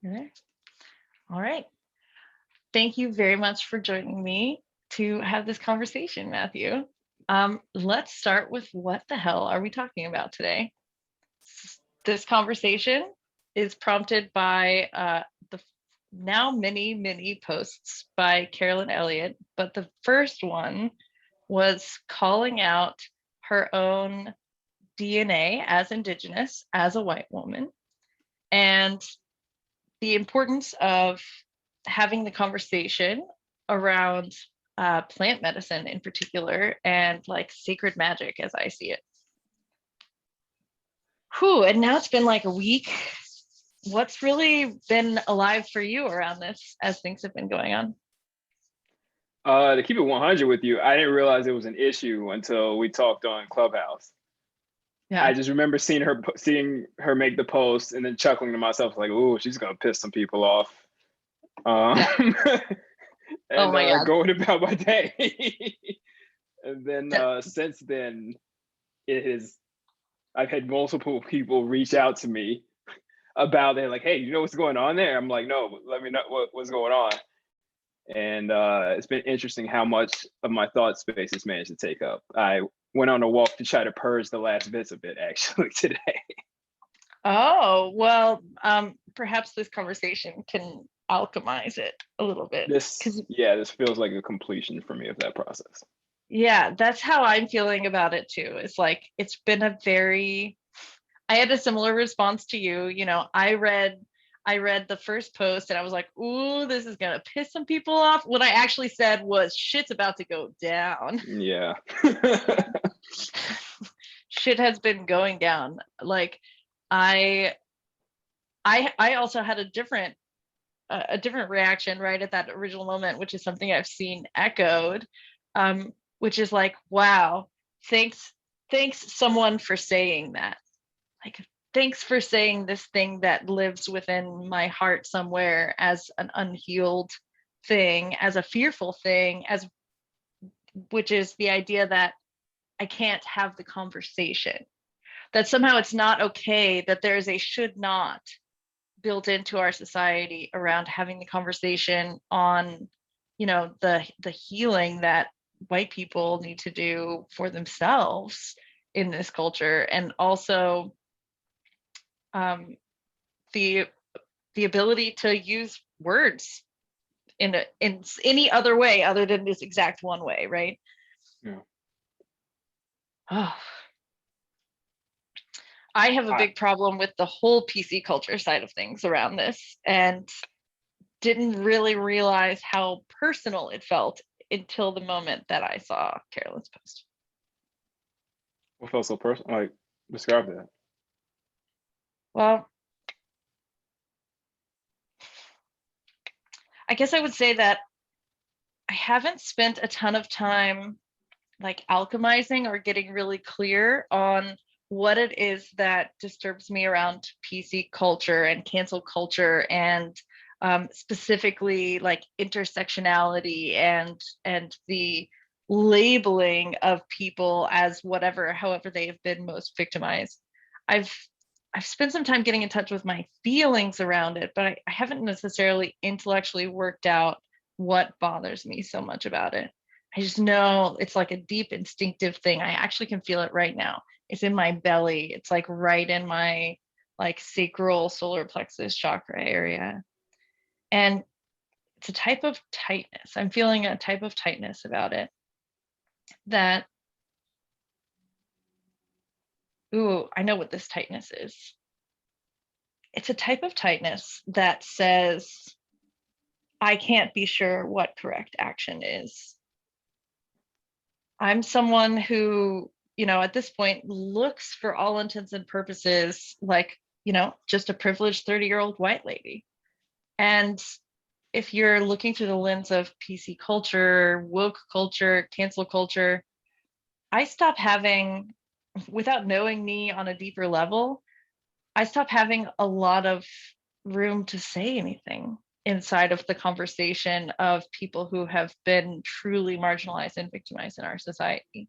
You there? All right. Thank you very much for joining me to have this conversation, Matthew. Let's start with what the hell are we talking about today? This conversation is prompted by the now many posts by Carolyn Elliott, but the first one was calling out her own DNA as indigenous, as a white woman, and the importance of having the conversation around plant medicine in particular and like sacred magic as I see it. Whew, and now it's been like a week. What's really been alive for you around this as things have been going on? To keep it 100 with you, I didn't realize it was an issue until we talked on Clubhouse. I Yeah. just remember seeing her make the post and then chuckling to myself like, "Ooh, she's gonna piss some people off," um, Yeah. Oh and my God. going about my day. And then That, since then, it has. I've had multiple people reach out to me about it, like, "Hey, you know what's going on there?" I'm like, "No, let me know what's going on." And it's been interesting how much of my thought space it's managed to take up. I went on a walk to try to purge the last bits of it actually today. oh, well, perhaps this conversation can alchemize it a little bit. Because, This feels like a completion for me of that process. yeah, that's how I'm feeling about it too. It's like, it's been I had a similar response to you. I read the first post and I was like, ooh, this is gonna piss some people off. What I actually said was shit's about to go down. Yeah. Shit has been going down. Like I I also had a different reaction right at that original moment, which is something I've seen echoed, which is like, wow, thanks, thanks someone for saying that. Like, thanks for saying this thing that lives within my heart somewhere as an unhealed thing, as a fearful thing, as which is the idea that I can't have the conversation. That somehow it's not okay, that there is a should not built into our society around having the conversation on, the healing that white people need to do for themselves in this culture, and also um, the the ability to use words in any other way other than this exact one way, right? Yeah. Oh, I have a I, big problem with the whole PC culture side of things around this, and didn't really realize how personal it felt until the moment that I saw Carolyn's post. what felt so personal? Like, describe that. Well, I guess I would say that I haven't spent a ton of time like alchemizing or getting really clear on what it is that disturbs me around PC culture and cancel culture, and specifically like intersectionality and the labeling of people as whatever, however they have been most victimized. I've I've spent some time getting in touch with my feelings around it, but I haven't necessarily intellectually worked out what bothers me so much about it. I just know it's like a deep instinctive thing. I actually can feel it right now. It's in my belly. It's like right in my like sacral solar plexus chakra area. And it's a type of tightness. I'm feeling a type of tightness about it that, ooh, I know what this tightness is. It's a type of tightness that says, I can't be sure what correct action is. I'm someone who, at this point looks for all intents and purposes like, just a privileged 30-year-old white lady. And if you're looking through the lens of PC culture, woke culture, cancel culture, I stop having, without knowing me on a deeper level, I stop having a lot of room to say anything inside of the conversation of people who have been truly marginalized and victimized in our society.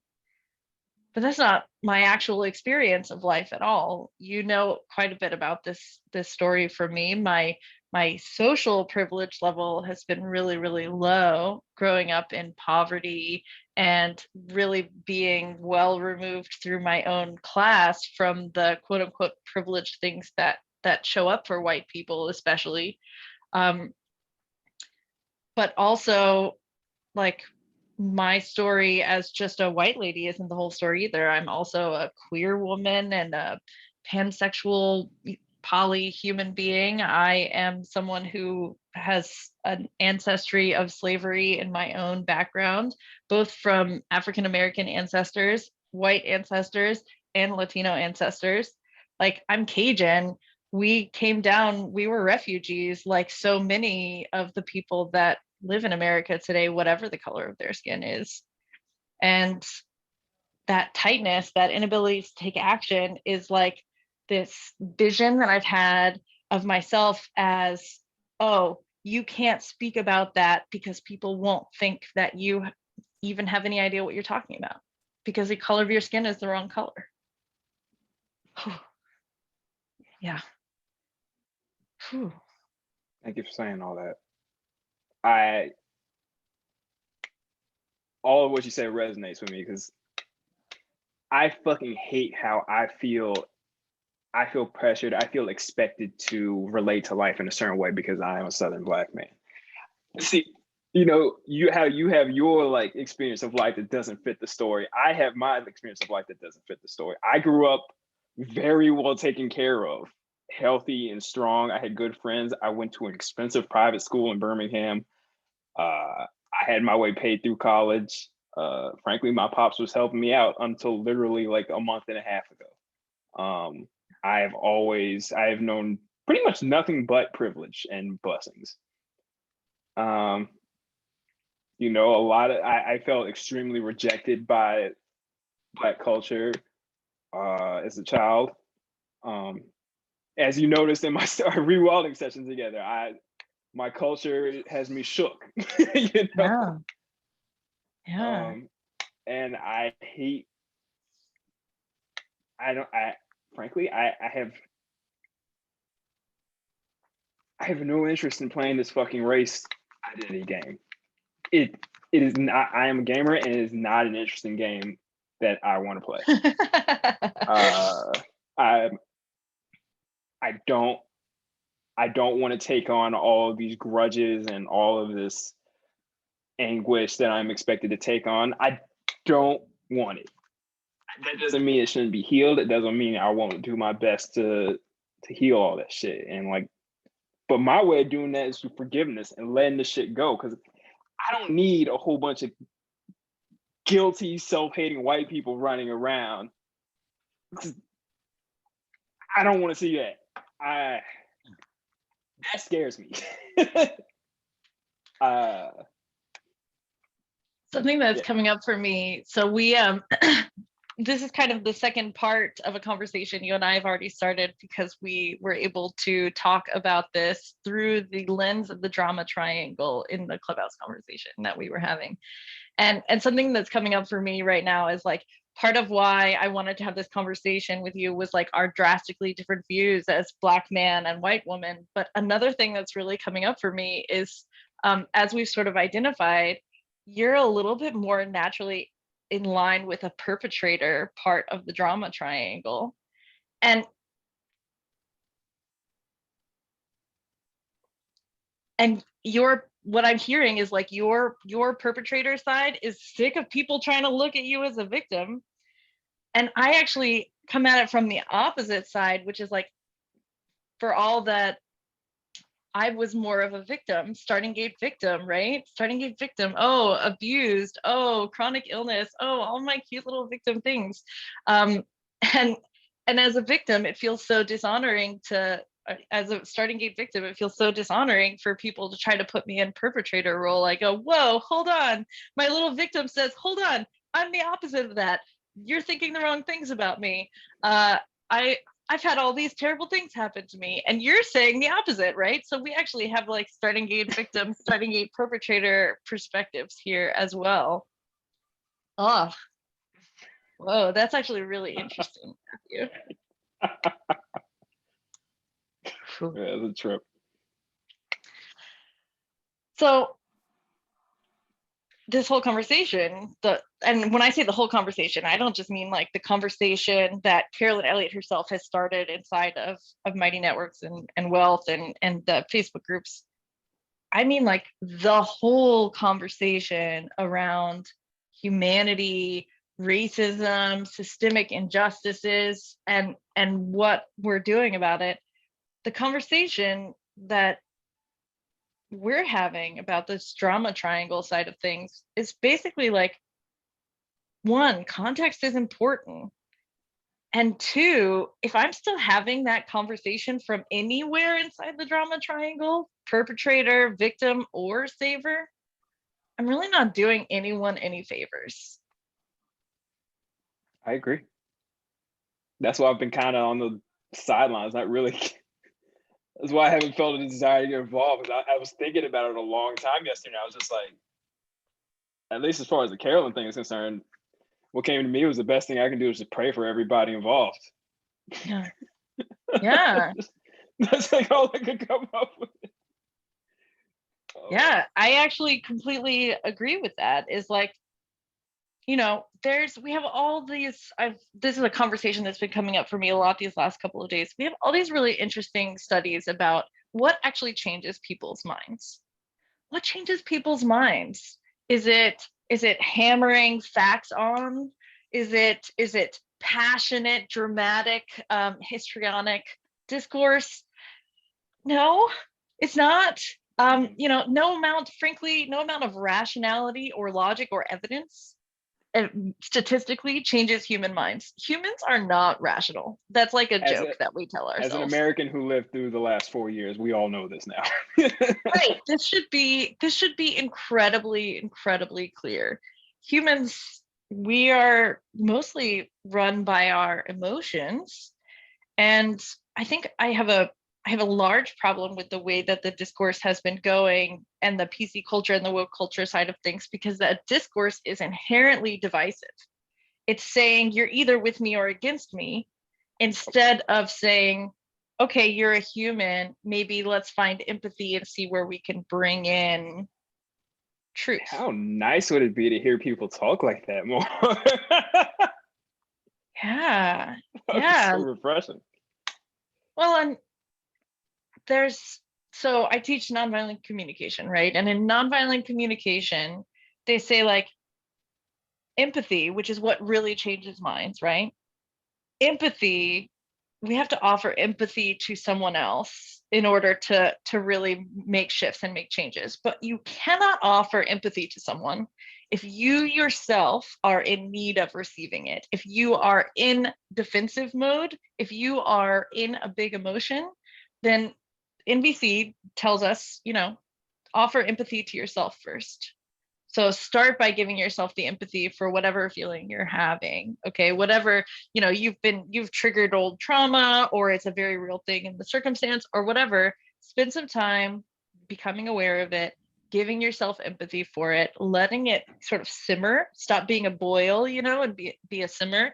But that's not my actual experience of life at all. You know quite a bit about this story for me. My my social privilege level has been really, really low growing up in poverty and really being well removed through my own class from the quote unquote privileged things that show up for white people, especially. But also, like, my story as just a white lady isn't the whole story either. I'm also a queer woman and a pansexual poly human being. I am someone who has an ancestry of slavery in my own background, both from African American ancestors, white ancestors, and Latino ancestors. Like, I'm Cajun. We came down, we were refugees, like so many of the people that live in America today, whatever the color of their skin is. And that tightness, that inability to take action is like this vision that I've had of myself as, oh, you can't speak about that because people won't think that you even have any idea what you're talking about because the color of your skin is the wrong color. Yeah. Whew. Thank you for saying all that. All of what you say resonates with me because I fucking hate how I feel pressured. I feel expected to relate to life in a certain way because I am a Southern Black man. See, you have your like experience of life that doesn't fit the story. I have my experience of life that doesn't fit the story. I grew up very well taken care of, healthy and strong. I had good friends. I went to an expensive private school in Birmingham. I had my way paid through college. Frankly, my pops was helping me out until literally like a month and a half ago. I have known pretty much nothing but privilege and blessings. I felt extremely rejected by Black culture as a child. As you noticed in my rewilding session together, my culture has me shook. Yeah. Yeah. And I hate. Frankly, I have no interest in playing this fucking race identity game. It is not. I am a gamer, and it is not an interesting game that I want to play. I don't want to take on all of these grudges and all of this anguish that I'm expected to take on. I don't want it. That doesn't mean it shouldn't be healed. It doesn't mean I won't do my best to heal all that shit. And like, but my way of doing that is through forgiveness and letting the shit go. Because I don't need a whole bunch of guilty, self-hating white people running around. I don't want to see that. That scares me. Something that's coming up for me. So we this is kind of the second part of a conversation you and I have already started because we were able to talk about this through the lens of the drama triangle in the Clubhouse conversation that we were having. And something that's coming up for me right now is like part of why I wanted to have this conversation with you was like our drastically different views as Black man and white woman. But another thing that's really coming up for me is as we've sort of identified, you're a little bit more naturally in line with a perpetrator part of the drama triangle. And what I'm hearing is like your perpetrator side is sick of people trying to look at you as a victim. And I actually come at it from the opposite side, which is like, for all that I was more of a victim, starting gate victim, right? Starting gate victim. Oh, abused. Oh, chronic illness. Oh, all my cute little victim things. And as a victim, it feels so dishonoring to, as a starting gate victim, it feels so dishonoring for people to try to put me in perpetrator role. I go, whoa, hold on. My little victim says, hold on, I'm the opposite of that. You're thinking the wrong things about me. I've had all these terrible things happen to me, and you're saying the opposite, right? So we actually have like starting gate victim, starting gate perpetrator perspectives here as well. Oh, whoa, that's actually really interesting. Yeah, it's a trip. So this whole conversation, and when I say the whole conversation, I don't just mean like the conversation that Carolyn Elliott herself has started inside of Mighty Networks and Wealth and the Facebook groups. I mean like the whole conversation around humanity, racism, systemic injustices, and what we're doing about it. The conversation that we're having about this drama triangle side of things is basically like, one, context is important. And two, if I'm still having that conversation from anywhere inside the drama triangle, perpetrator, victim, or saver, I'm really not doing anyone any favors. I agree. That's why I've been kind of on the sidelines, not really. That's why I haven't felt a desire to get involved. Because I was thinking about it a long time yesterday. I was just like, at least as far as the Carolyn thing is concerned, what came to me was the best thing I can do is just pray for everybody involved. Yeah. Yeah. That's like all I could come up with. Yeah, I actually completely agree with that. Is like, you know, we have all these, this is a conversation that's been coming up for me a lot these last couple of days. We have all these really interesting studies about what actually changes people's minds. What changes people's minds? Is it hammering facts on? Is it passionate, dramatic, histrionic discourse? No, it's not. You know, no amount of rationality or logic or evidence statistically changes human minds. Humans are not rational. That's like a joke that we tell ourselves. As an American who lived through the last 4 years, we all know this now. Right. This should be incredibly clear. Humans, we are mostly run by our emotions. And I think I have a large problem with the way that the discourse has been going and the PC culture and the woke culture side of things, because that discourse is inherently divisive. It's saying you're either with me or against me, instead of saying, okay, you're a human, maybe let's find empathy and see where we can bring in truth. How nice would it be to hear people talk like that more? Yeah. Yeah. So refreshing. Well, and so I teach nonviolent communication, right? And in nonviolent communication, they say like empathy, which is what really changes minds, right? Empathy, we have to offer empathy to someone else in order to really make shifts and make changes. But you cannot offer empathy to someone if you yourself are in need of receiving it. If you are in defensive mode, if you are in a big emotion, then NVC tells us, you know, offer empathy to yourself first. So start by giving yourself the empathy for whatever feeling you're having. Okay, whatever, you know, you've triggered old trauma, or it's a very real thing in the circumstance, or whatever. Spend some time becoming aware of it, giving yourself empathy for it, letting it sort of simmer, stop being a boil, you know, and be a simmer,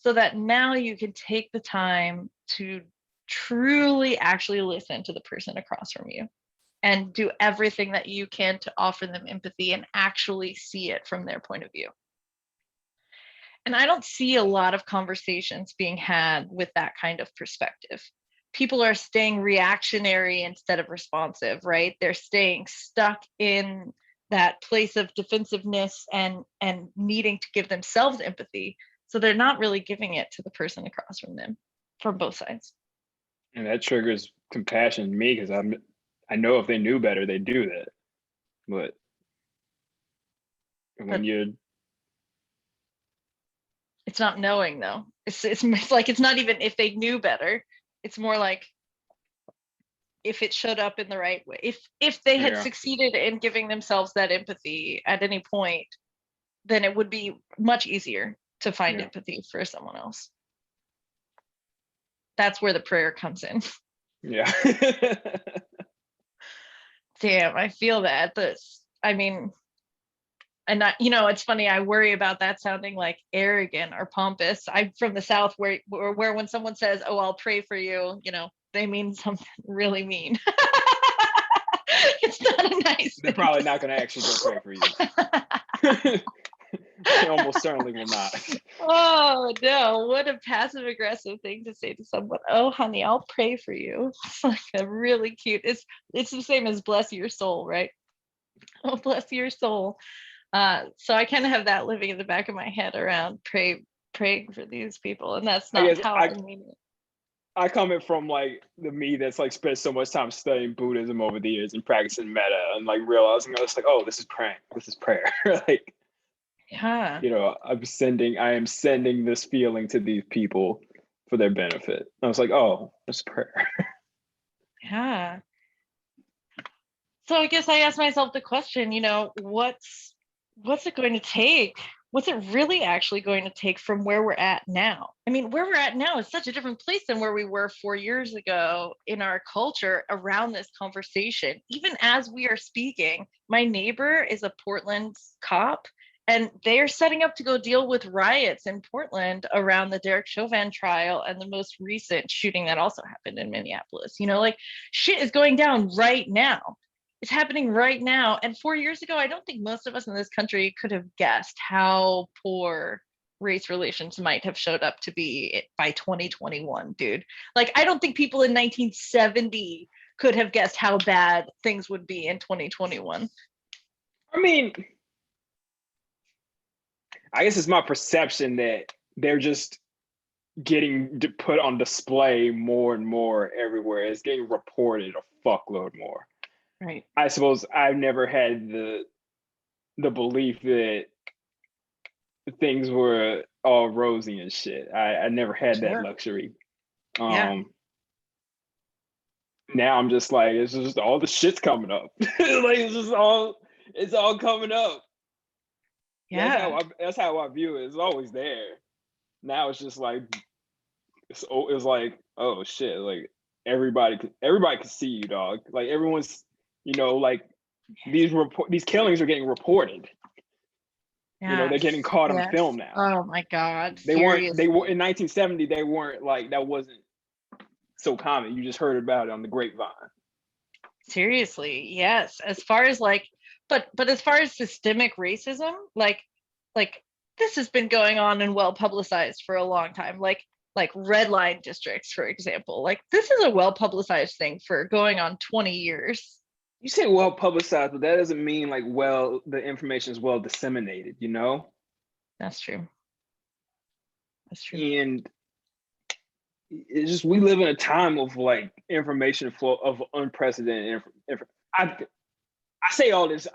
so that now you can take the time to truly actually listen to the person across from you and do everything that you can to offer them empathy and actually see it from their point of view. And I don't see a lot of conversations being had with that kind of perspective. People are staying reactionary instead of responsive, right? They're staying stuck in that place of defensiveness and needing to give themselves empathy. So they're not really giving it to the person across from them, from both sides. And that triggers compassion in me, because I know if they knew better, they'd do that. But when it's not knowing, though. It's like, it's not even if they knew better. It's more like if it showed up in the right way. If they had succeeded in giving themselves that empathy at any point, then it would be much easier to find empathy for someone else. That's where the prayer comes in. Yeah. Damn, I feel that. I mean, and not, you know, it's funny, I worry about that sounding like arrogant or pompous. I'm from the South where when someone says, oh, I'll pray for you, you know, they mean something really mean. It's not a nice They're thing probably to not going to actually go pray for you. They almost certainly will not. Oh no, what a passive aggressive thing to say to someone. Oh honey, I'll pray for you. It's like a really cute, it's the same as bless your soul, right? Oh bless your soul. So I kind of have that living in the back of my head around praying for these people, and that's I not guess how I mean it. I come in from like the me that's like spent so much time studying Buddhism over the years and practicing metta and like realizing I was like, oh, this is praying, this is prayer. Like, Yeah. you know, I am sending this feeling to these people for their benefit. I was like, oh, it's prayer. Yeah. So I guess I asked myself the question, what's it going to take? What's it really actually going to take from where we're at now? I mean, where we're at now is such a different place than where we were 4 years ago in our culture around this conversation. Even as we are speaking, my neighbor is a Portland cop, and they're setting up to go deal with riots in Portland around the Derek Chauvin trial and the most recent shooting that also happened in Minneapolis. Like shit is going down right now. It's happening right now. And 4 years ago, I don't think most of us in this country could have guessed how poor race relations might have showed up to be by 2021, dude. Like, I don't think people in 1970 could have guessed how bad things would be in 2021. I mean, I guess it's my perception that they're just getting put on display more and more everywhere. It's getting reported a fuckload more. Right. I suppose I've never had the belief that things were all rosy and shit. I never had that Sure. luxury. Yeah. Now I'm just like, it's just all the shit's coming up. Like it's all coming up. Yeah. That's how I view it. It's always there. Now it's just like it's like, oh shit, like everybody can see you, dog. Like everyone's, like these killings are getting reported. They're Yes. getting caught on Yes. film now. Oh my God. They were Seriously. in 1970, they weren't like, that wasn't so common. You just heard about it on the grapevine. Seriously, yes. As far as like, but as far as systemic racism, like this has been going on and well publicized for a long time. Like red line districts, for example. Like this is a well publicized thing for going on 20 years. You say well publicized, but that doesn't mean like the information is well disseminated, That's true. That's true. And it's just, we live in a time of like information flow of unprecedented I say all this.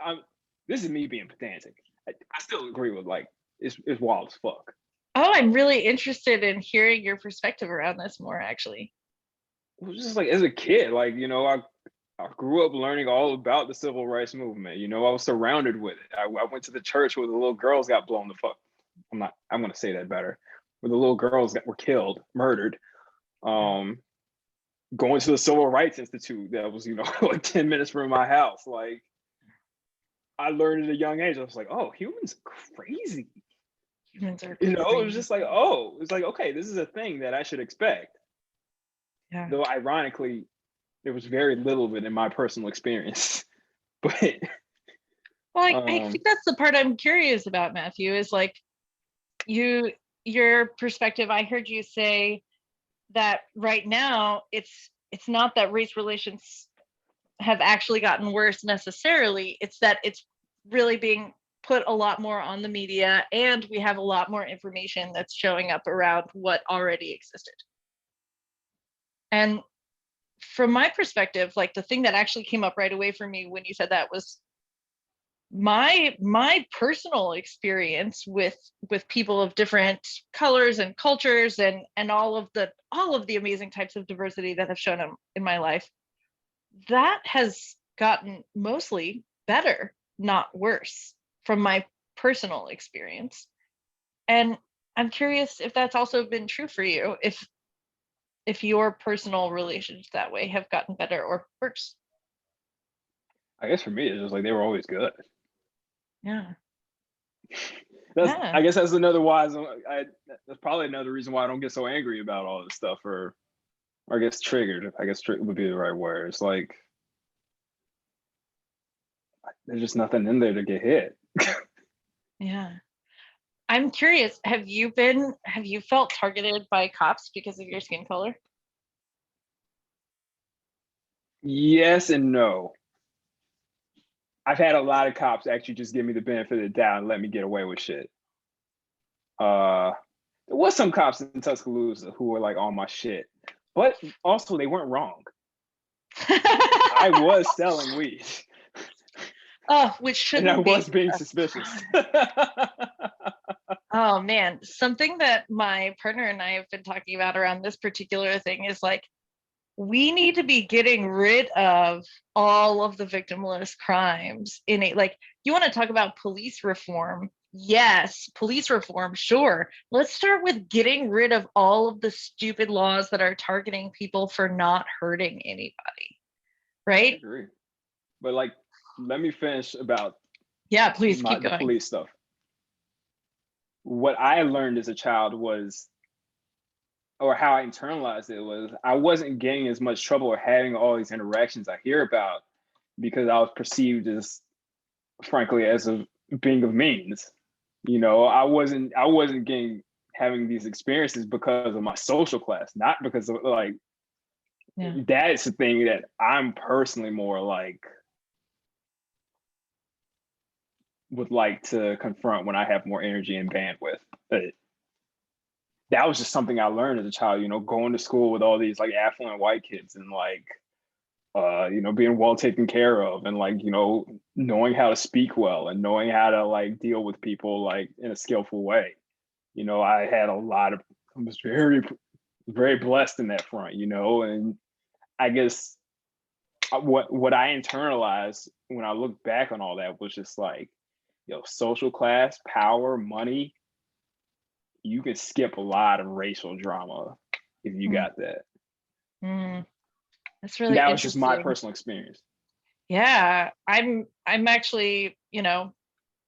This is me being pedantic. I still agree with like it's wild as fuck. Oh, I'm really interested in hearing your perspective around this more, actually. It was just like as a kid, like I grew up learning all about the civil rights movement. I was surrounded with it. I went to the church where the little girls got blown the fuck. I'm gonna say that better. Where the little girls that were killed, murdered. Going to the Civil Rights Institute that was, like 10 minutes from my house. Like I learned at a young age. I was like, oh, humans are crazy. Humans are It was crazy. just like, oh, it's like, okay, this is a thing that I should expect. Yeah. Though ironically, there was very little of it in my personal experience. But Well, I think that's the part I'm curious about, Matthew, is like your perspective. I heard you say that right now it's not that race relations have actually gotten worse necessarily. It's that it's really being put a lot more on the media, and we have a lot more information that's showing up around what already existed. And from my perspective, like the thing that actually came up right away for me when you said that was my personal experience with people of different colors and cultures and all of the amazing types of diversity that have shown up in my life. That has gotten mostly better, not worse, from my personal experience. And I'm curious if that's also been true for you, if your personal relations that way have gotten better or worse. I guess for me, it's just like they were always good. Yeah. I guess that's another that's probably another reason why I don't get so angry about all this stuff, or I guess triggered. I guess would be the right word. It's like there's just nothing in there to get hit. Yeah. I'm curious, have you felt targeted by cops because of your skin color? Yes and no. I've had a lot of cops actually just give me the benefit of the doubt and let me get away with shit. There was some cops in Tuscaloosa who were like on my shit, but also they weren't wrong. I was selling weed. Oh, which shouldn't and I be. was being suspicious. Oh man, something that my partner and I have been talking about around this particular thing is like, we need to be getting rid of all of the victimless crimes in a, like, you want to talk about police reform? Yes, police reform, sure. Let's start with getting rid of all of the stupid laws that are targeting people for not hurting anybody, I right? agree. But like, let me finish about Yeah, please keep the going. police stuff. What I learned as a child was, or how I internalized it was, I wasn't getting as much trouble or having all these interactions I hear about because I was perceived as, frankly, as a being of means. You know, I wasn't having these experiences because of my social class, not because of like, Yeah. that's the thing that I'm personally more like would like to confront when I have more energy and bandwidth. But that was just something I learned as a child, you know, going to school with all these like affluent white kids and like you know, being well taken care of and like, you know, knowing how to speak well and knowing how to like deal with people like in a skillful way. You know, I was very blessed in that front, you know, and I guess what I internalized when I look back on all that was just like, yo, social class, power, money, you can skip a lot of racial drama if you got that. That's really That was just my interesting. personal experience. Yeah, I'm actually, you know,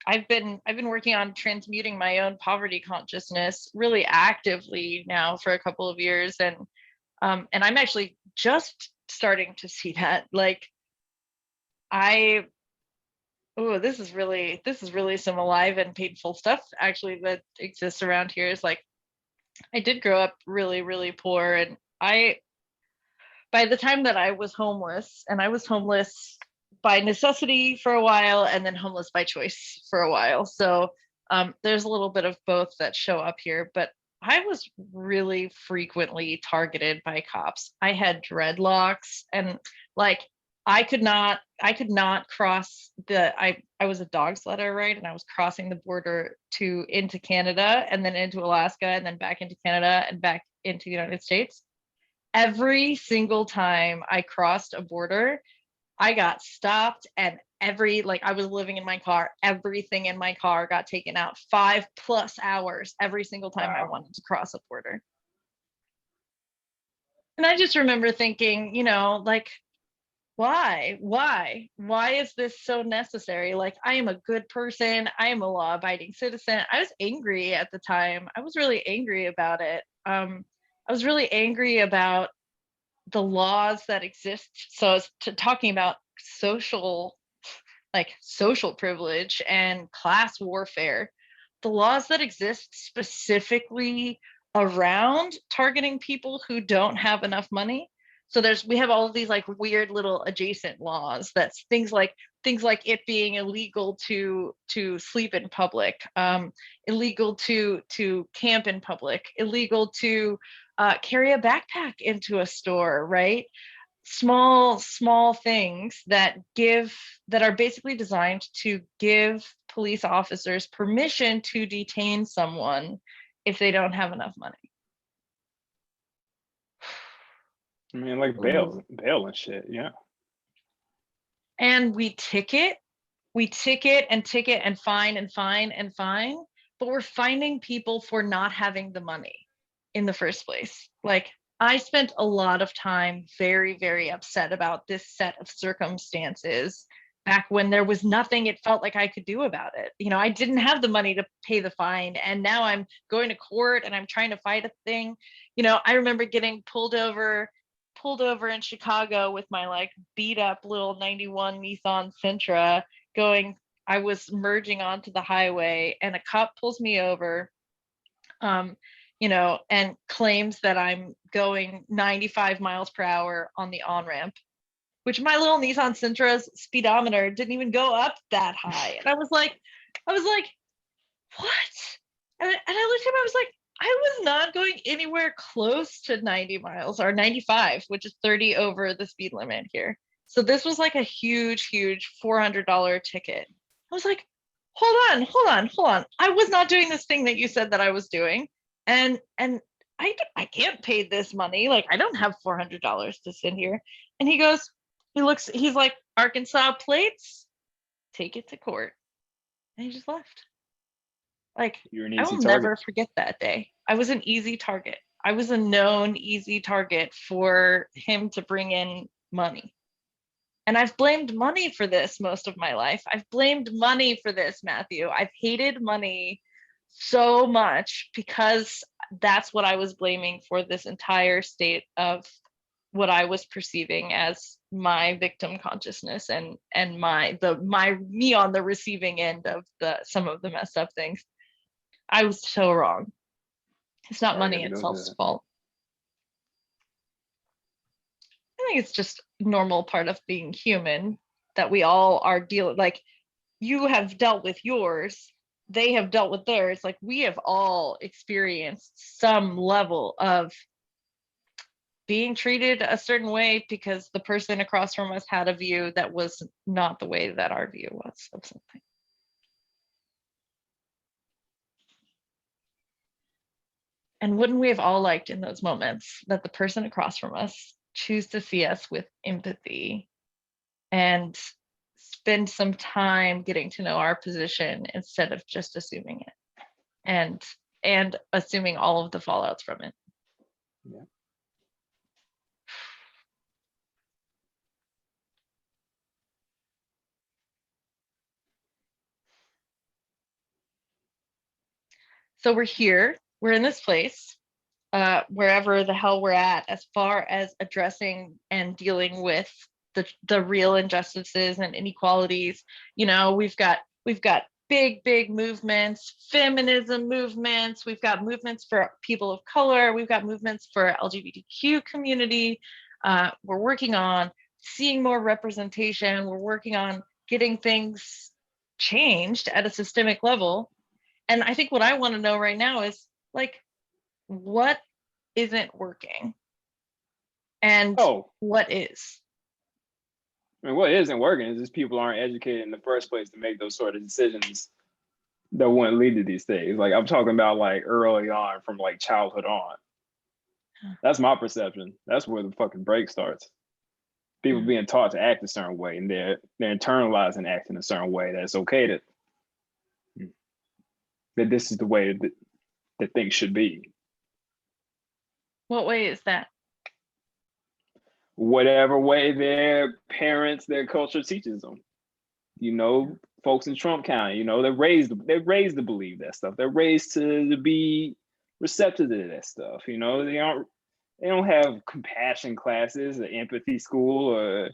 I've been working on transmuting my own poverty consciousness really actively now for a couple of years, and I'm actually just starting to see that. Like, this is really some alive and painful stuff actually that exists around here. Is like, I did grow up really, really poor, and by the time that I was homeless, and I was homeless by necessity for a while and then homeless by choice for a while. So there's a little bit of both that show up here, but I was really frequently targeted by cops. I had dreadlocks, and like, I could not cross I was a dog sledder, right? And I was crossing the border into Canada and then into Alaska and then back into Canada and back into the United States. Every single time I crossed a border, I got stopped, and I was living in my car, everything in my car got taken out 5+ hours every single time I wanted to cross a border. And I just remember thinking, you know, like, why is this so necessary? Like, I am a good person, I am a law-abiding citizen. I was angry at the time. I was really angry about it. I was really angry about the laws that exist. So it's talking about social privilege and class warfare, the laws that exist specifically around targeting people who don't have enough money. So we have all of these like weird little adjacent laws. That's things like it being illegal to sleep in public, illegal to camp in public, illegal to carry a backpack into a store, right? Small things that are basically designed to give police officers permission to detain someone if they don't have enough money. I mean, like bail and shit, yeah. And we ticket and fine and fine and fine, but we're finding people for not having the money in the first place. Like, I spent a lot of time very, very upset about this set of circumstances back when there was nothing it felt like I could do about it. You know, I didn't have the money to pay the fine, and now I'm going to court and I'm trying to fight a thing. You know, I remember getting pulled over in Chicago with my like beat up little 91 Nissan Sentra, I was merging onto the highway and a cop pulls me over, and claims that I'm going 95 miles per hour on the on-ramp, which my little Nissan Sentra's speedometer didn't even go up that high. And I was like, what? And I looked at him, I was like, I was not going anywhere close to 90 miles or 95, which is 30 over the speed limit here. So this was like a huge $400 ticket. I was like, hold on. I was not doing this thing that you said that I was doing. And I can't pay this money. Like, I don't have $400 to sit here. And he's like, Arkansas plates, take it to court. And he just left. Like, You're an I easy will target. never forget that day. I was an easy target. I was a known easy target for him to bring in money. And I've blamed money for this most of my life. I've blamed money for this, Matthew. I've hated money so much because that's what I was blaming for this entire state of what I was perceiving as my victim consciousness and me on the receiving end of some of the messed up things. I was so wrong. It's not money itself's fault. I think it's just normal part of being human that we all are dealing, like, you have dealt with yours, they have dealt with theirs. Like, we have all experienced some level of being treated a certain way because the person across from us had a view that was not the way that our view was of something. And wouldn't we have all liked in those moments that the person across from us choose to see us with empathy and spend some time getting to know our position instead of just assuming it and assuming all of the fallouts from it. Yeah. So we're in this place, wherever the hell we're at, as far as addressing and dealing with the real injustices and inequalities. We've got big movements, feminism movements, we've got movements for people of color, we've got movements for LGBTQ community. We're working on seeing more representation, we're working on getting things changed at a systemic level. And I think what I want to know right now is, like, what isn't working and what is? I mean, what isn't working is just people aren't educated in the first place to make those sort of decisions that wouldn't lead to these things. Like, I'm talking about like early on, from like childhood on. That's my perception. That's where the fucking break starts. People being taught to act a certain way, and they're internalizing acting a certain way. That's okay that this is the way that things should be. What way is that? Whatever way their parents, their culture teaches them. Folks in Trump County, they're raised to believe that stuff. They're raised to be receptive to that stuff. They don't have compassion classes or empathy school or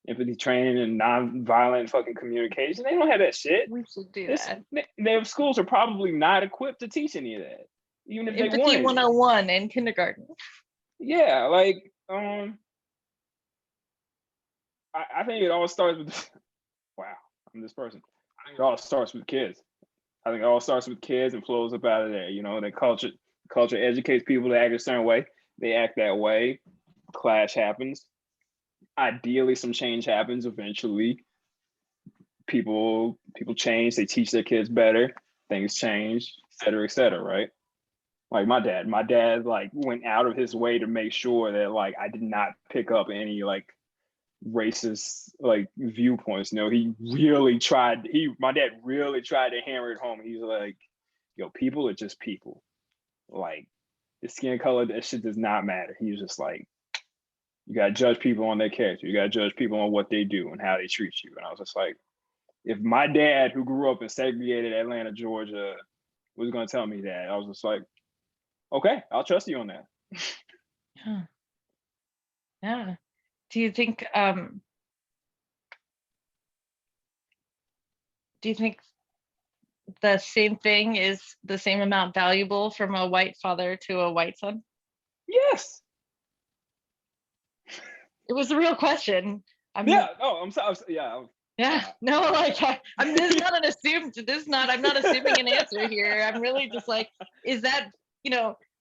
empathy training and nonviolent fucking communication. They don't have that shit. We should do that. Their schools are probably not equipped to teach any of that, even if Empathy they wanted 101 in kindergarten. Yeah, like I think it all starts with wow, I'm this person. I think it all starts with kids. I think it all starts with kids and flows up out of there. The culture educates people to act a certain way. They act that way. Clash happens. Ideally, some change happens eventually. People change. They teach their kids better. Things change, et cetera, right? Like my dad like went out of his way to make sure that like I did not pick up any like racist like viewpoints. He really tried. My dad really tried to hammer it home. He's like, yo, people are just people. Like, the skin color, that shit does not matter. He's just like, you gotta judge people on their character. You gotta judge people on what they do and how they treat you. And I was just like, if my dad, who grew up in segregated Atlanta, Georgia, was gonna tell me that, I was just like, okay, I'll trust you on that. Yeah. Do you think do you think the same thing is the same amount valuable from a white father to a white son? Yes. It was a real question. Yeah. Oh, I'm sorry. Yeah. Yeah, no, like I'm this is not an assumed. I'm not assuming an answer here. I'm really just like, is that,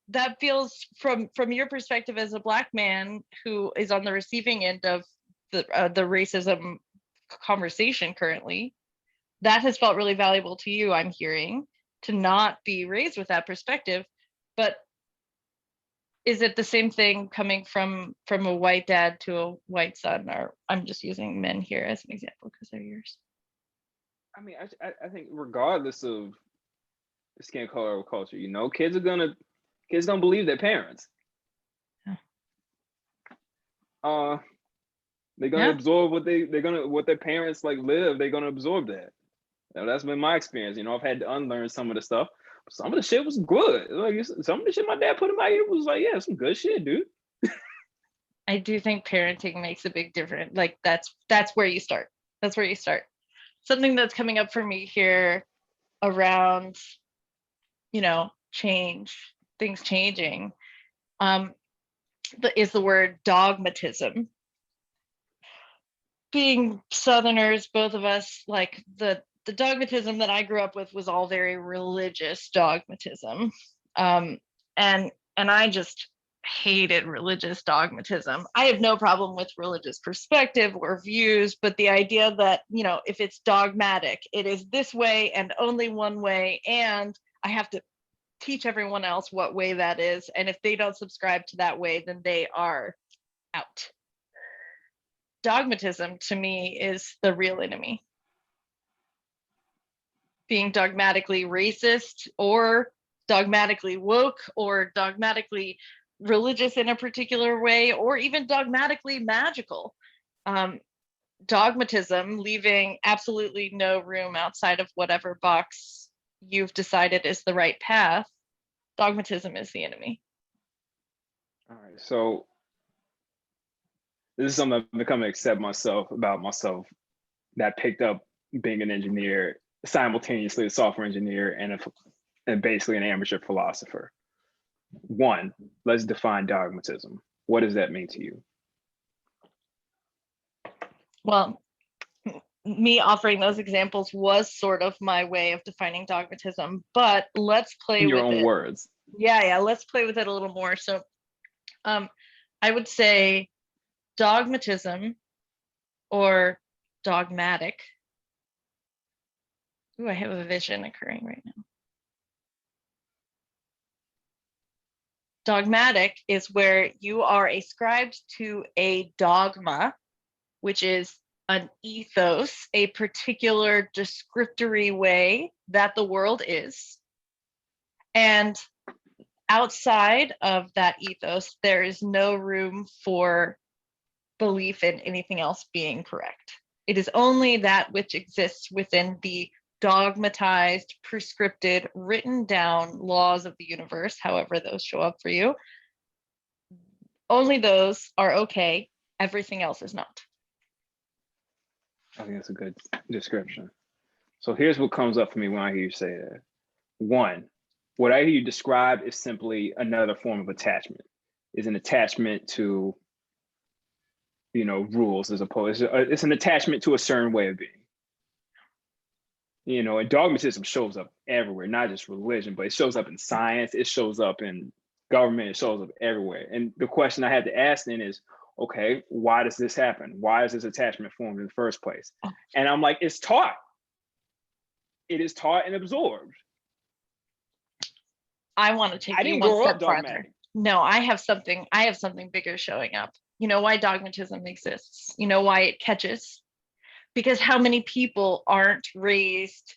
that feels from your perspective as a Black man who is on the receiving end of the racism conversation currently, that has felt really valuable to you, I'm hearing, to not be raised with that perspective. But is it the same thing coming from a white dad to a white son? Or I'm just using men here as an example because they're yours. I mean, I think regardless of skin color or culture, kids don't believe their parents. Yeah. They're gonna Yeah. absorb what their parents like live. They're gonna absorb that. That's been my experience. I've had to unlearn some of the stuff. Some of the shit was good. Like some of the shit my dad put in my ear was like, yeah, some good shit, dude. I do think parenting makes a big difference. Like that's where you start. That's where you start. Something that's coming up for me here around, change, things changing, is the word dogmatism. Being Southerners, both of us, like the dogmatism that I grew up with was all very religious dogmatism. And I just hated religious dogmatism. I have no problem with religious perspective or views, but the idea that, if it's dogmatic, it is this way and only one way, and I have to teach everyone else what way that is. And if they don't subscribe to that way, then they are out. Dogmatism to me is the real enemy. Being dogmatically racist or dogmatically woke or dogmatically religious in a particular way, or even dogmatically magical. Dogmatism, leaving absolutely no room outside of whatever box you've decided is the right path. Dogmatism is the enemy. All right. So this is something I've become to accept about myself, that picked up being an engineer, simultaneously a software engineer and basically an amateur philosopher. One, let's define dogmatism. What does that mean to you? Well, me offering those examples was sort of my way of defining dogmatism, but let's play in your with own it. words. Yeah, let's play with it a little more. So I would say dogmatism or dogmatic. Ooh, I have a vision occurring right now. Dogmatic is where you are ascribed to a dogma, which is an ethos, a particular descriptory way that the world is. And outside of that ethos, there is no room for belief in anything else being correct. It is only that which exists within the dogmatized, prescripted, written down laws of the universe, however those show up for you. Only those are okay. Everything else is not. I think that's a good description. So here's what comes up for me when I hear you say that. One, what I hear you describe is simply another form of attachment. Is an attachment to, rules, as opposed to, it's an attachment to a certain way of being. And dogmatism shows up everywhere, not just religion, but it shows up in science, it shows up in government, it shows up everywhere. And the question I had to ask then is, okay, why does this happen? Why is this attachment formed in the first place? And I'm like, it's taught. It is taught and absorbed. I want to take you one step farther. No, I have something bigger showing up. You know why dogmatism exists? You know why it catches? Because how many people aren't raised?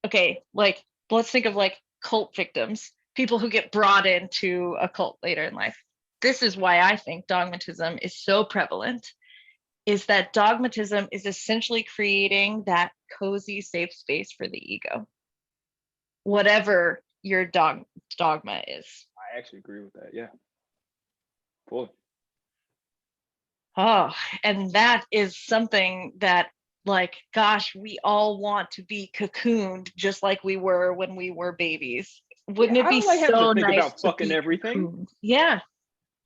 Okay, like let's think of like cult victims, people who get brought into a cult later in life. This is why I think dogmatism is so prevalent, is that dogmatism is essentially creating that cozy, safe space for the ego. Whatever your dogma is. I actually agree with that. Yeah. Fully. Oh, and that is something that like, gosh, we all want to be cocooned just like we were when we were babies. Yeah, Wouldn't it I be don't like having to so think nice about to fucking be everything. cocooned? Yeah,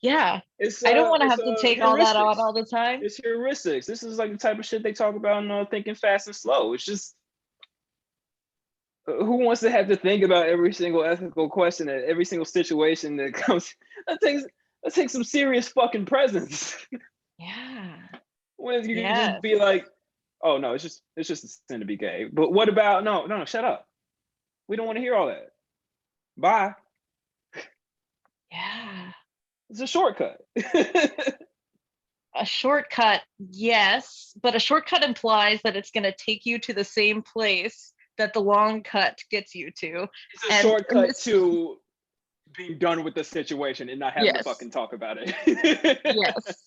yeah. It's I don't want to it's have to take all that on heuristics. all the time. It's heuristics. This is like the type of shit they talk about in Thinking Fast and Slow. It's just who wants to have to think about every single ethical question at every single situation that comes. That takes that takes some serious fucking presence. Yeah. When you can just Yes. be like, oh no, it's just a sin to be gay. But what about no, shut up. We don't want to hear all that. Bye. Yeah. It's a shortcut. A shortcut, yes, but a shortcut implies that it's going to take you to the same place that the long cut gets you to. It's a And in shortcut this, to being done with the situation and not having to yes, fucking talk about it. yes,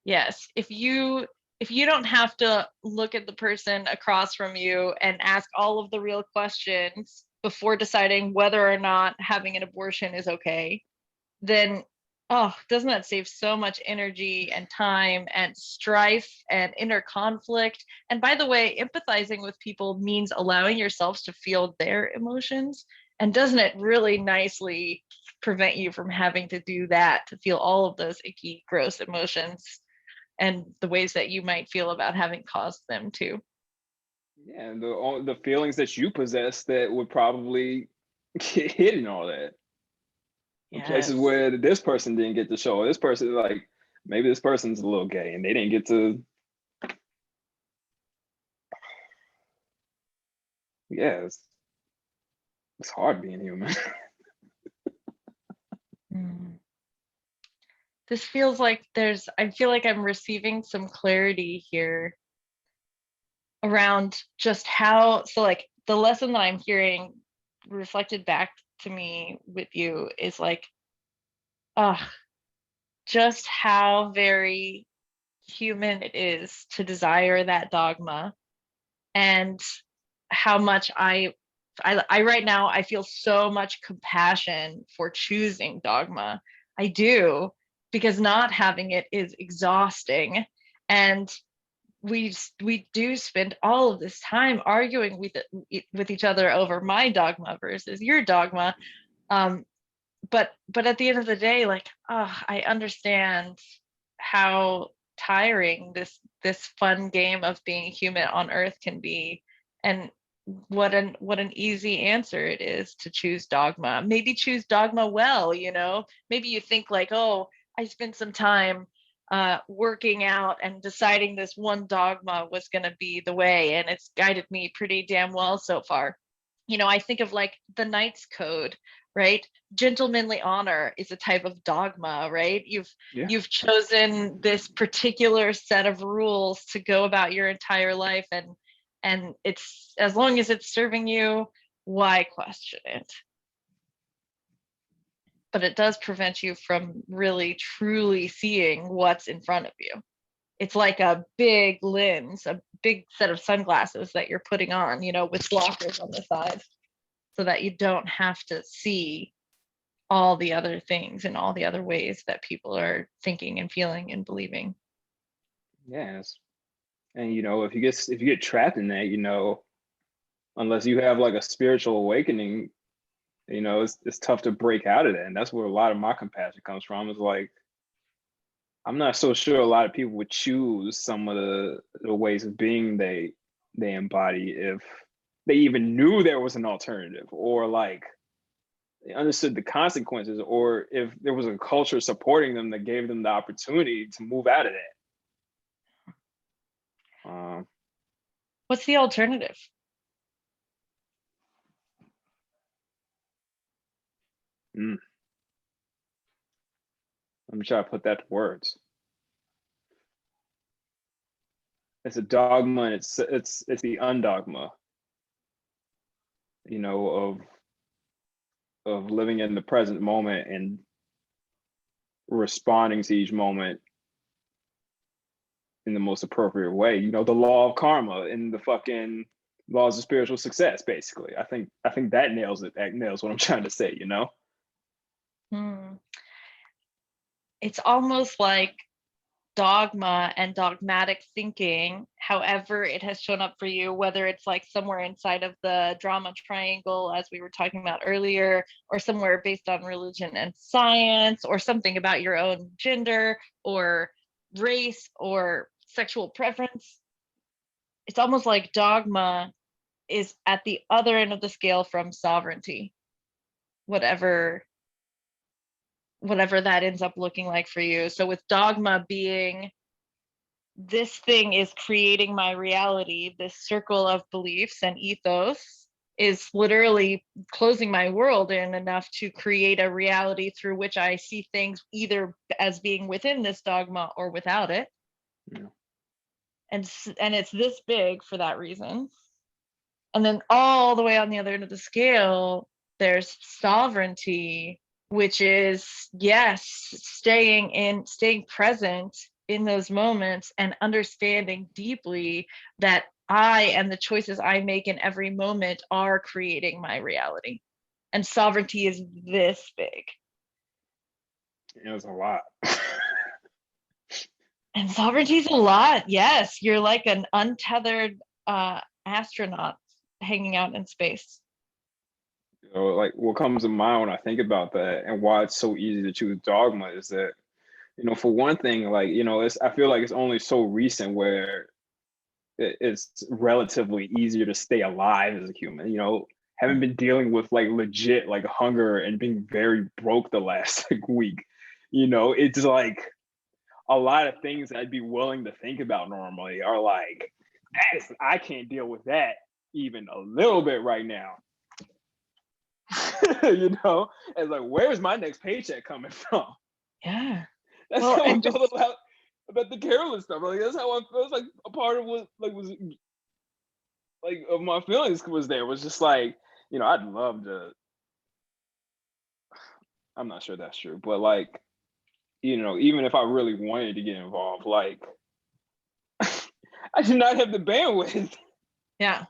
yes. If you don't have to look at the person across from you and ask all of the real questions before deciding whether or not having an abortion is okay, then doesn't that save so much energy and time and strife and inner conflict? And by the way, empathizing with people means allowing yourselves to feel their emotions. And doesn't it really nicely prevent you from having to do that, to feel all of those icky, gross emotions and the ways that you might feel about having caused them to? Yeah, and the feelings that you possess that would probably get hidden all that. The places Yes. where this person didn't get to show. This person, like, maybe this person's a little gay and they didn't get to. Yeah, it's hard being human. Mm. This feels like I feel like I'm receiving some clarity here around just how, so like the lesson that I'm hearing reflected back to me with you is like, uh just how very human it is to desire that dogma, and how much I right now I feel so much compassion for choosing dogma. I do, because not having it is exhausting. And we do spend all of this time arguing with each other over my dogma versus your dogma. um but at the end of the day, like, I understand how tiring this fun game of being human on earth can be, and what an easy answer it is to choose dogma. Maybe choose dogma well, maybe you think like, oh, I spent some time working out and deciding this one dogma was going to be the way, and it's guided me pretty damn well so far. I think of like the Knight's Code, right? Gentlemanly honor is a type of dogma, right? you've Yeah, you've chosen this particular set of rules to go about your entire life, and it's, as long as it's serving you, why question it? But it does prevent you from really truly seeing what's in front of you. It's like a big lens, a big set of sunglasses that you're putting on, with blockers on the side, so that you don't have to see all the other things and all the other ways that people are thinking and feeling and believing. yes. And if you get trapped in that, unless you have like a spiritual awakening, it's tough to break out of that. And that's where a lot of my compassion comes from. Is like, I'm not so sure a lot of people would choose some of the ways of being they embody if they even knew there was an alternative, or like they understood the consequences, or if there was a culture supporting them that gave them the opportunity to move out of that. What's the alternative? Mm, let me try to put that to words. It's a dogma, and it's the undogma, of living in the present moment and responding to each moment in the most appropriate way. The law of karma and the fucking laws of spiritual success, basically. I think that nails it. That nails what I'm trying to say. Hmm. It's almost like dogma and dogmatic thinking, however it has shown up for you, whether it's like somewhere inside of the drama triangle, as we were talking about earlier, or somewhere based on religion and science, or something about your own gender or race or sexual preference. It's almost like dogma is at the other end of the scale from sovereignty, whatever that ends up looking like for you. So with dogma being, this thing is creating my reality, this circle of beliefs and ethos is literally closing my world in enough to create a reality through which I see things either as being within this dogma or without it. Yeah. And it's this big for that reason. And then all the way on the other end of the scale, there's sovereignty, which is, yes, staying present in those moments and understanding deeply that I and the choices I make in every moment are creating my reality. And sovereignty is this big. It was a lot. And sovereignty is a lot. Yes, you're like an untethered astronaut hanging out in space. You know, like what comes to mind when I think about that and why it's so easy to choose dogma is that, you know, for one thing, like, you know, I feel like it's only so recent where it's relatively easier to stay alive as a human, you know, haven't been dealing with like legit like hunger and being very broke the last like week. You know, it's like a lot of things I'd be willing to think about normally are like, I can't deal with that even a little bit right now. You know, and like, where's my next paycheck coming from? Yeah. That's Well, how I and just felt about the Carolyn stuff. Like that's how I felt. Like a part of what like was like of my feelings was there was just like, you know, I'd love to. I'm not sure that's true, but like, you know, even if I really wanted to get involved, like, I did not have the bandwidth. yeah.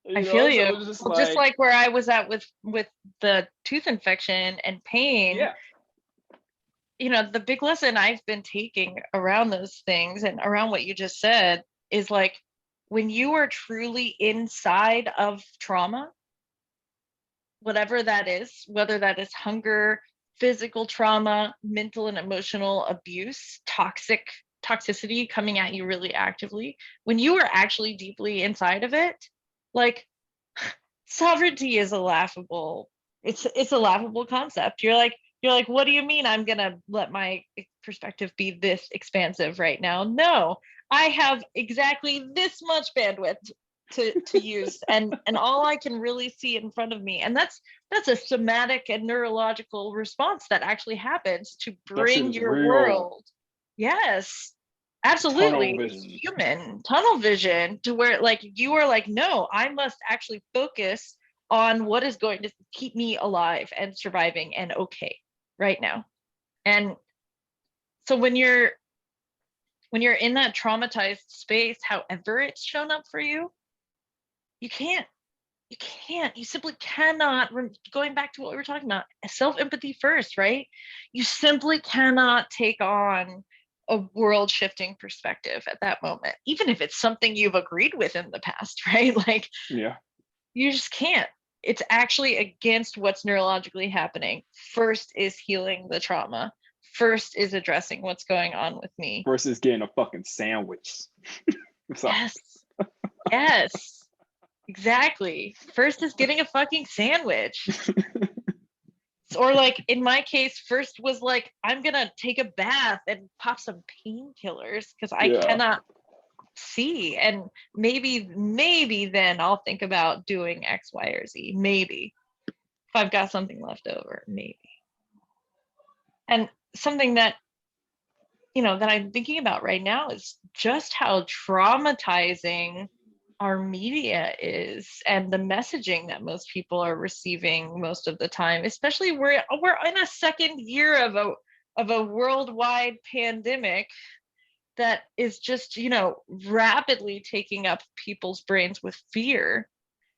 You I feel know, so you. it was just Well, just like, like where I was at with the tooth infection and pain, yeah, you know, the big lesson I've been taking around those things and around what you just said is like, when you are truly inside of trauma, whatever that is, whether that is hunger, physical trauma, mental and emotional abuse, toxicity coming at you really actively, when you are actually deeply inside of it, like, sovereignty is a laughable, it's a laughable concept. You're like, what do you mean I'm gonna let my perspective be this expansive right now? No, I have exactly this much bandwidth to use, and all I can really see in front of me, and that's a somatic and neurological response that actually happens to that shit bring is your real. world. Yes, Tunnel absolutely. It's vision. human tunnel vision, to where like you are like, no, I must actually focus on what is going to keep me alive and surviving and okay right now. And so when you're in that traumatized space, however it's shown up for you, you can't you simply cannot, going back to what we were talking about, self-empathy first, right? You simply cannot take on a world shifting perspective at that moment, even if it's something you've agreed with in the past, right? Like, Yeah. you just can't. It's actually against what's neurologically happening. First is healing the trauma. First is addressing what's going on with me. Versus getting a fucking sandwich. So, Yes. Yes. Exactly. First is getting a fucking sandwich. Or like in my case, first was like, I'm gonna take a bath and pop some painkillers because I yeah. cannot see. And maybe then I'll think about doing X, Y, or Z. Maybe if I've got something left over, maybe. And something that, that I'm thinking about right now is just how traumatizing our media is, and the messaging that most people are receiving most of the time, especially we're in a second year of a worldwide pandemic that is just, rapidly taking up people's brains with fear.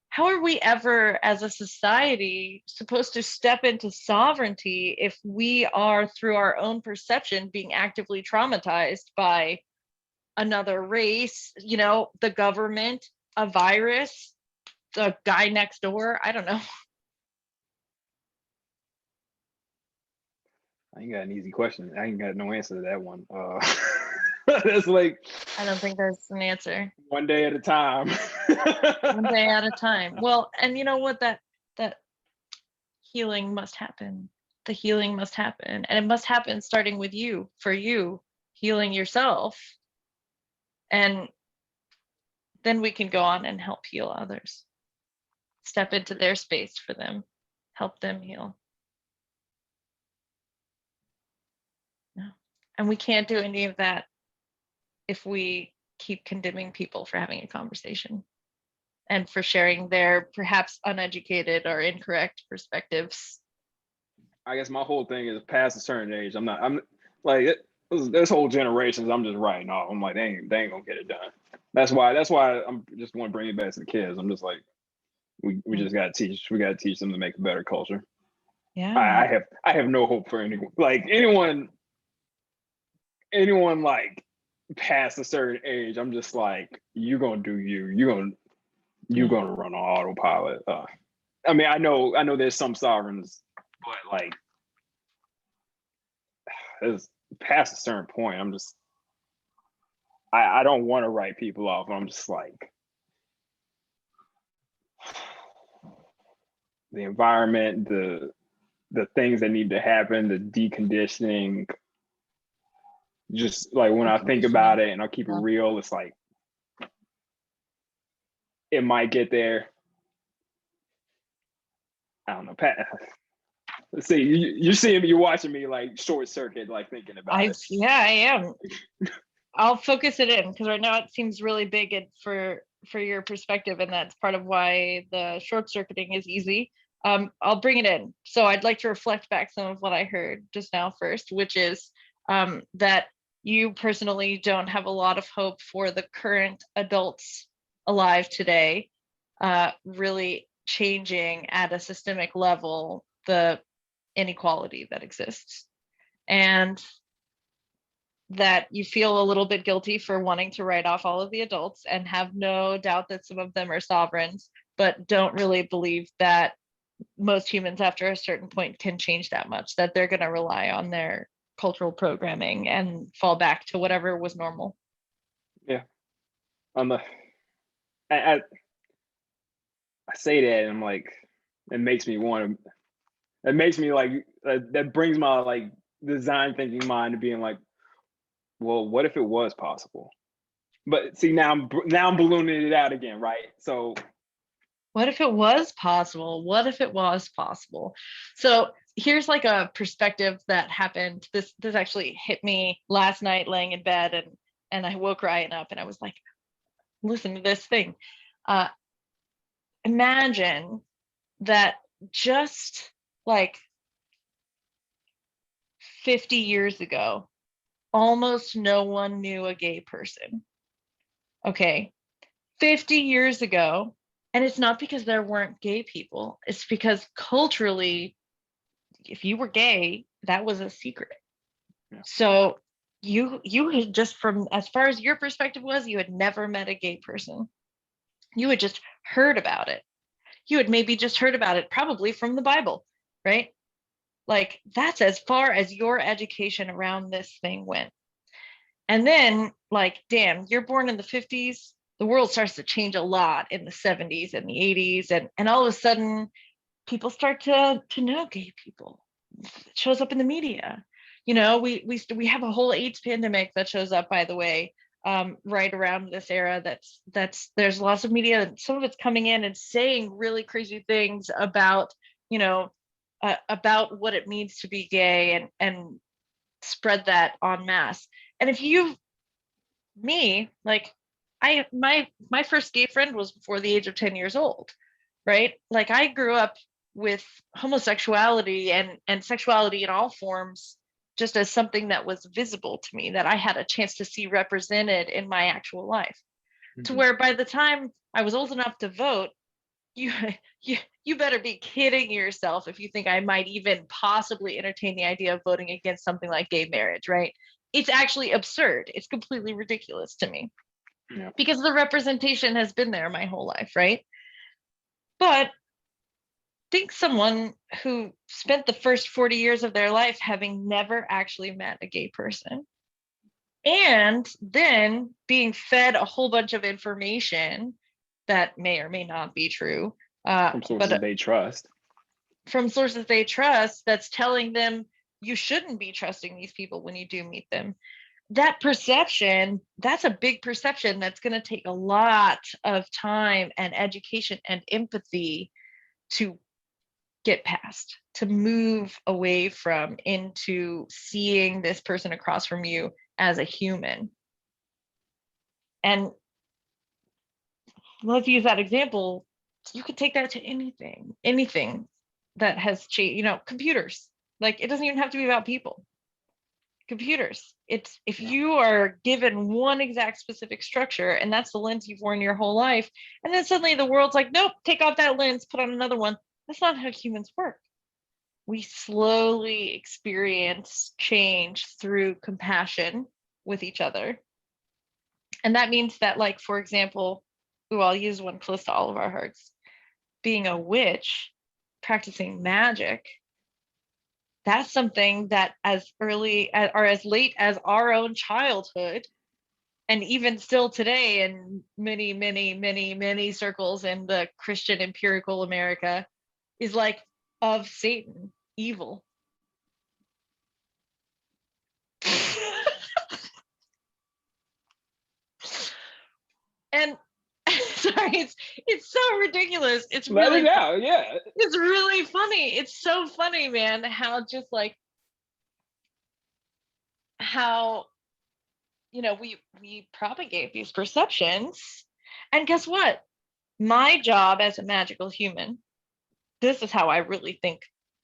how are we ever as a society supposed to step into sovereignty if we are, through our own perception, being actively traumatized by another race, the government, a virus, the guy next door? I don't know. I ain't got an easy question. I ain't got no answer to that one. That's like, I don't think there's an answer. one day at a time. One day at a time. Well, and you know what? That healing must happen. The healing must happen, and it must happen starting with you, for you, healing yourself, and then we can go on and help heal others. Step into their space for them, help them heal. No. And we can't do any of that if we keep condemning people for having a conversation and for sharing their perhaps uneducated or incorrect perspectives. I guess my whole thing is past a certain age. I'm like, there's whole generations I'm just writing off. I'm like, they ain't gonna get it done. That's why I'm just want to bring it back to the kids. I'm just like, we just gotta teach. We gotta teach them to make a better culture. Yeah. I have no hope for anyone. Like anyone like past a certain age, I'm just like, you're gonna do you. You're gonna run on autopilot. I mean, I know there's some sovereigns, but like, it's past a certain point. I'm just, I don't want to write people off. I'm just like, the environment, the things that need to happen, the deconditioning. Just like when I think about it, and I'll keep it real, it's like it might get there. I don't know, Pat. Let's see, you're watching me like short circuit, like thinking about it. Yeah, I am. I'll focus it in because right now it seems really big for your perspective, and that's part of why the short circuiting is easy. I'll bring it in. So I'd like to reflect back some of what I heard just now first, which is that you personally don't have a lot of hope for the current adults alive today really changing at a systemic level the inequality that exists, and that you feel a little bit guilty for wanting to write off all of the adults and have no doubt that some of them are sovereigns, but don't really believe that most humans after a certain point can change that much, that they're going to rely on their cultural programming and fall back to whatever was normal. Yeah. I say that and I'm like, it makes me like, that brings my like design thinking mind to being like, well, what if it was possible? But see, now I'm ballooning it out again, right? So what if it was possible? What if it was possible? So here's like a perspective that happened. This actually hit me last night laying in bed, and I woke Ryan up and I was like, listen to this thing. Imagine that just like 50 years ago, almost no one knew a gay person. Okay. 50 years ago, and it's not because there weren't gay people, it's because culturally, if you were gay, that was a secret. Yeah. So you had just, from as far as your perspective was, you had never met a gay person. You had just heard about it. You had maybe just heard about it probably from the Bible, right? Like that's as far as your education around this thing went. And then like, damn, you're born in the 50s. The world starts to change a lot in the 70s and the 80s. And all of a sudden people start to know gay people. It shows up in the media. You know, we have a whole AIDS pandemic that shows up, by the way, right around this era. That's there's lots of media. Some of it's coming in and saying really crazy things about, you know, about what it means to be gay, and spread that en masse. And if like my first gay friend was before the age of 10 years old, right? Like I grew up with homosexuality and sexuality in all forms just as something that was visible to me, that I had a chance to see represented in my actual life. Mm-hmm. To where by the time I was old enough to vote, you you better be kidding yourself if you think I might even possibly entertain the idea of voting against something like gay marriage, right? It's actually absurd. It's completely ridiculous to me. Yeah. Because the representation has been there my whole life, right? But think someone who spent the first 40 years of their life having never actually met a gay person and then being fed a whole bunch of information that may or may not be true, From sources they trust. from sources they trust, that's telling them you shouldn't be trusting these people when you do meet them. That perception, that's a big perception that's going to take a lot of time and education and empathy to get past, to move away from, into seeing this person across from you as a human. And let's use that example. You could take that to anything that has changed, computers. Like, it doesn't even have to be about people. Computers. It's if you are given one exact specific structure and that's the lens you've worn your whole life, and then suddenly the world's like, nope, take off that lens, put on another one. That's not how humans work. We slowly experience change through compassion with each other. And that means that, like, for example, I'll use one close to all of our hearts, being a witch, practicing magic. That's something that as early or as late as our own childhood, and even still today in many, many, many, many circles in the Christian empirical America, is like of Satan, evil. And sorry, it's so ridiculous. It's Let really it out, yeah. It's really funny. It's so funny, man, how just like how we propagate these perceptions. And guess what? My job as a magical human, this is how I really think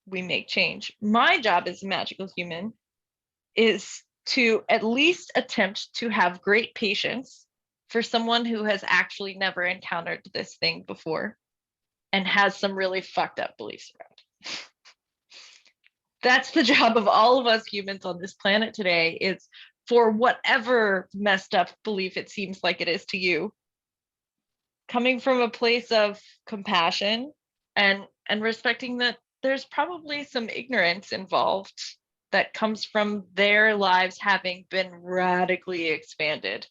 we make change. My job as a magical human is to at least attempt to have great patience for someone who has actually never encountered this thing before and has some really fucked up beliefs around. That's the job of all of us humans on this planet today, is for whatever messed up belief it seems like it is to you, coming from a place of compassion and respecting that there's probably some ignorance involved that comes from their lives having been radically expanded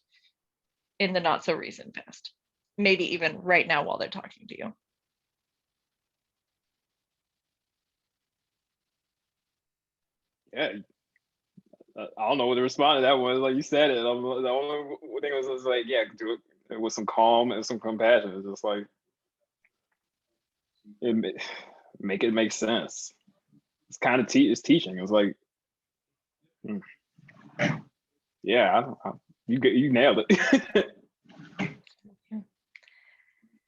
in the not so recent past, maybe even right now while they're talking to you. Yeah. I don't know what to respond to that was. Like you said it. The only thing was like, yeah, do it with some calm and some compassion. It's just like make it make sense. It's kind of it's teaching. It was like, yeah, you nailed it.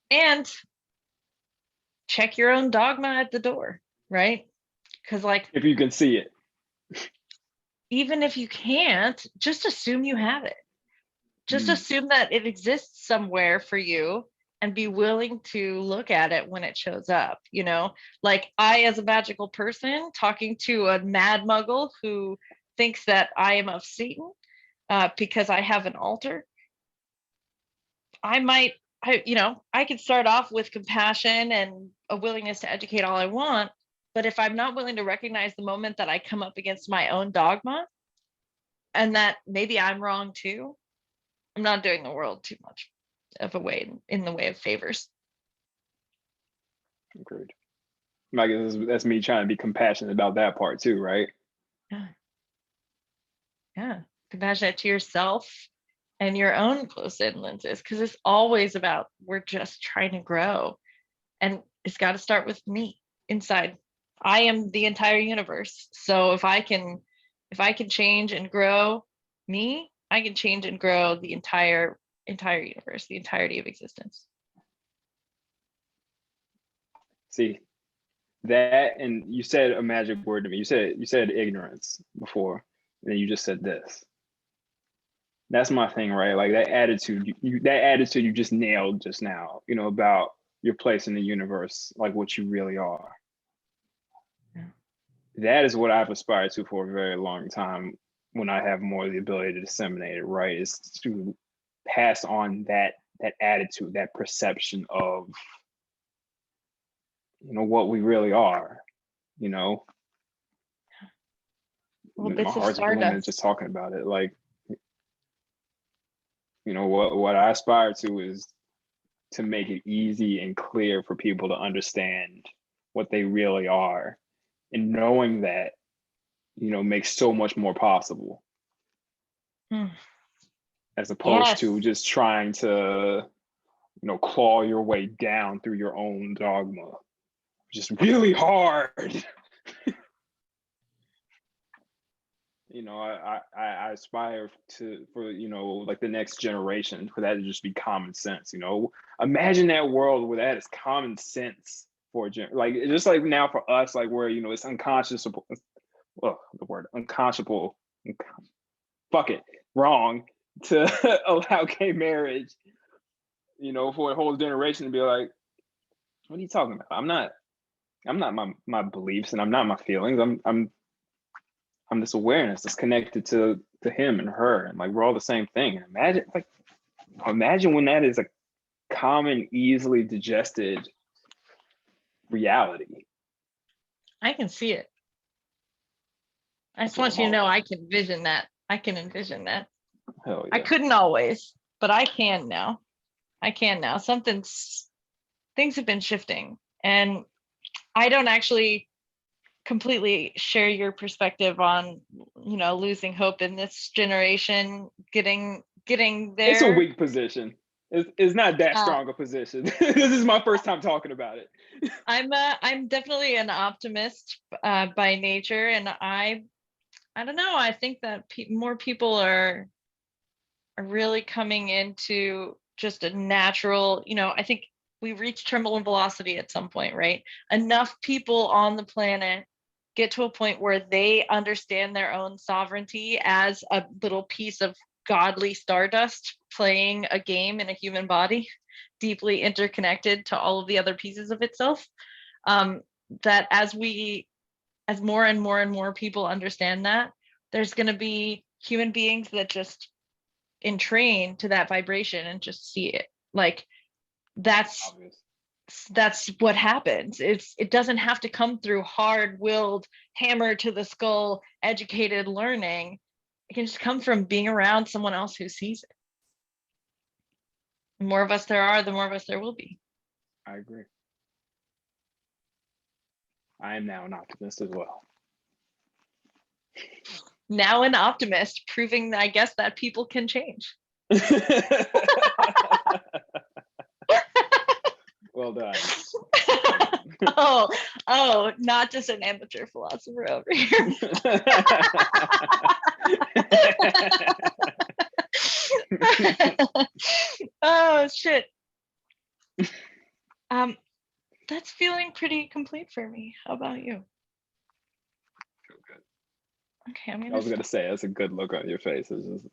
And check your own dogma at the door, right? Because, like, if you can see it, even if you can't, just assume you have it. Just assume that it exists somewhere for you and be willing to look at it when it shows up. Like, I, as a magical person, talking to a mad muggle who thinks that I am of Satan because I have an altar, I could start off with compassion and a willingness to educate all I want. But if I'm not willing to recognize the moment that I come up against my own dogma and that maybe I'm wrong too, I'm not doing the world too much of a way in the way of favors. Agreed. I guess that's me trying to be compassionate about that part too, right? Yeah. Compassionate to yourself and your own close-in lenses, because it's always about, we're just trying to grow, and it's got to start with me inside. I am the entire universe. So if I can change and grow me, I can change and grow the entire universe, the entirety of existence. See that, and you said a magic word to me. You said ignorance before, and then you just said this. That's my thing, right? Like that attitude you just nailed just now, about your place in the universe, like what you really are. Yeah. That is what I've aspired to for a very long time. When I have more of the ability to disseminate it, right, is to pass on that attitude, that perception of, what we really are. Little My bits of heart's blooming stardust. just talking about it. Like, what I aspire to is to make it easy and clear for people to understand what they really are, and knowing that, makes so much more possible, as opposed Yes. to just trying to, claw your way down through your own dogma, just really hard. I aspire for like the next generation, for that to just be common sense. Imagine that world where that is common sense for like, just like now for us, like where it's unconscionable. Well, the word unconscionable, fuck it, wrong to allow gay marriage. For a whole generation to be like, what are you talking about? I'm not my beliefs, and I'm not my feelings. I'm this awareness that's connected to him and her, and like we're all the same thing. And imagine when that is a common, easily digested reality. I can see it. I just That's what want I'm you to all know about. I can envision that. I can envision that. Hell I yeah. couldn't always, but I can now. Things have been shifting, and I don't actually completely share your perspective on, losing hope in this generation, getting It's a there. weak position. It's not that Uh, strong a position. This is my first time talking about it. I'm definitely an optimist by nature, and I don't know. I think that more people are really coming into just a natural, I think we reach terminal velocity at some point, right? Enough people on the planet get to a point where they understand their own sovereignty as a little piece of godly stardust playing a game in a human body, deeply interconnected to all of the other pieces of itself. That as more and more and more people understand that, there's going to be human beings that just entrain to that vibration and just see it. Like that's Obvious. that's what happens. It doesn't have to come through hard-willed, hammer to the skull, educated learning. It can just come from being around someone else who sees it. The more of us there are, the more of us there will be. I agree. I am now an optimist as well. Now an optimist, proving, I guess, that people can change. Well done. oh, not just an amateur philosopher over here. Oh shit. That's feeling pretty complete for me. How about you? Feel good. Okay, I was gonna say, that's a good look on your face. It's just...